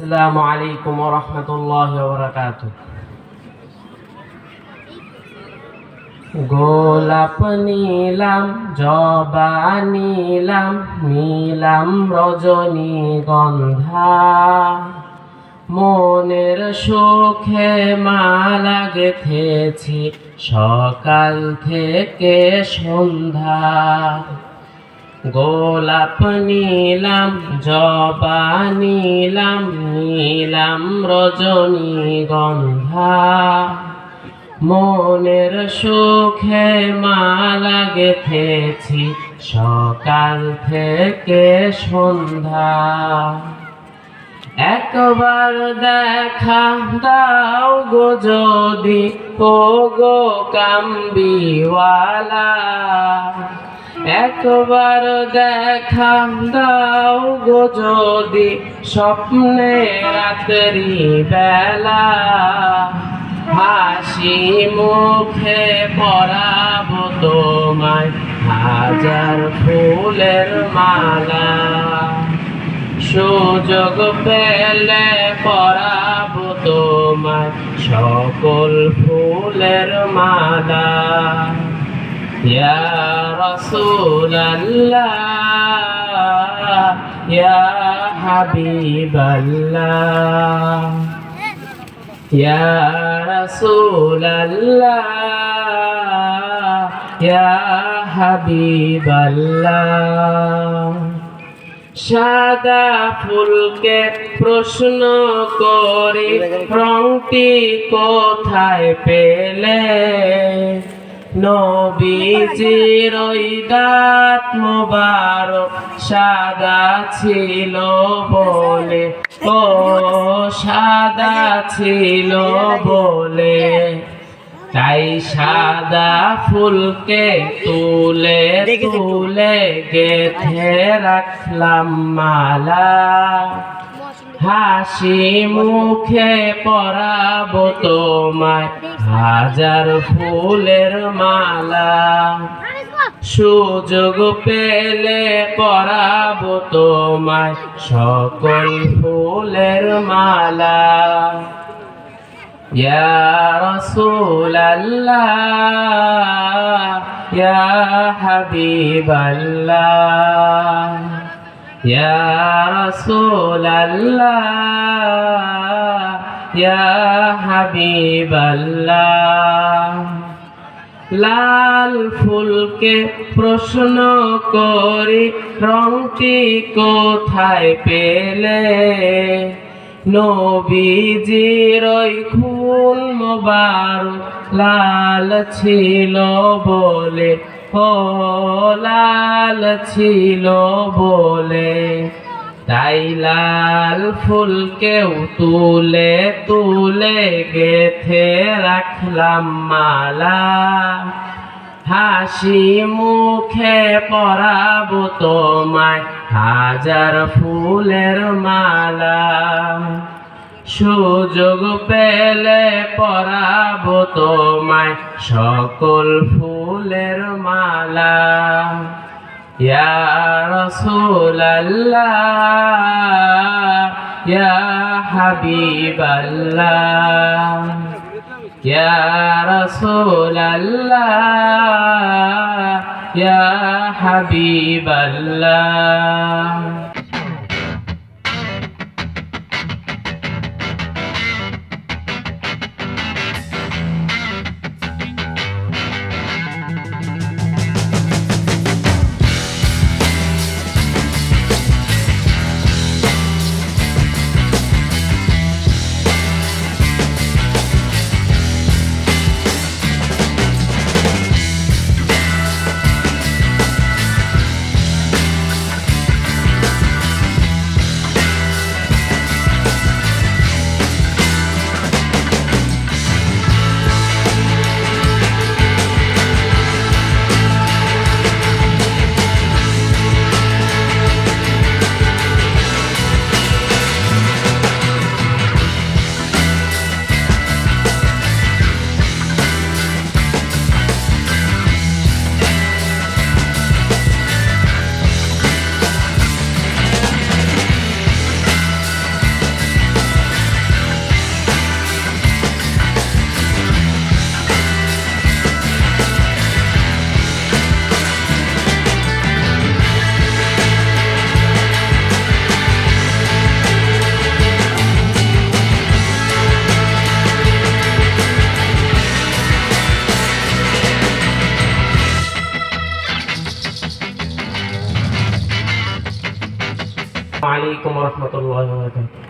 আসসালামু আলাইকুম ওয়া রাহমাতুল্লাহি ওয়া বারাকাতুহু। গোলাপ নিলাম, জবা নিলাম, নিলাম রজনীগন্ধা, মনের সুখে মালা গেথেছি সকাল থেকে সন্ধ্যা। গোলাপ নিলাম, জবা নিলাম, নিলাম রজনীগন্ধা, মনের সুখে মালা গেথেছি সকাল থেকে সন্ধ্যা। একবার দেখা দাও গো যদি, ও গো কামবিওয়ালা, একবার দেখা দাও গো যদি, স্বপ্নে রাত্রি বেলা, হাসি মুখে পরাবো তোমায় হাজার ফুলের মালা। সুযোগ পেলে পরাবো তোমায় সকল ফুলের মালা। ইয়া রাসূলাল্লাহ, ইয়া হাবিবাল্লাহ, ইয়া রাসূলাল্লাহ, ইয়া হাবিবাল্লাহ। সাদা ফুলকে প্রশ্ন করি, রংটি কোথায় পেলে? নবীজির ওই দাঁত মোবারক সাদা ছিল বলে, ও সাদা ছিল বলে, তাই সাদা ফুলকে তুলে তুলে গেথে রাখলাম মালা। হাসি মুখে পরাবো তোমায় হাজার ফুলের মালা। সুযোগ পেলে পরাবো তোমায় সকল ফুলের মালা। ইয়া রাসূলাল্লাহ, ইয়া হাবিবাল্লাহ, ইয়া রাসূলাল্লাহ, ইয়া হাবিবাল্লাহ। লাল ফুলকে প্রশ্ন করি, রংটি কোথায় পেলে? নবীজির ওই খুন মোবারক লাল ছিল বলে, ও লাল ছিল বলে, তাই লাল ফুলকেও তুলে তুলে গেথে রাখলাম মালা। হাসি মুখে পরাবো তোমায় হাজার ফুলের মালা। সুযোগ পেলে পরাবো তোমায় সকল ফুলের মালা। ইয়া রাসূলাল্লাহ, ইয়া হাবিবাল্লাহ, ইয়া রাসূলাল্লাহ, ইয়া হাবিবাল্লাহ। আলাইকুম ওয়া রাহমাতুল্লাহি ওয়া বারাকাতুহু।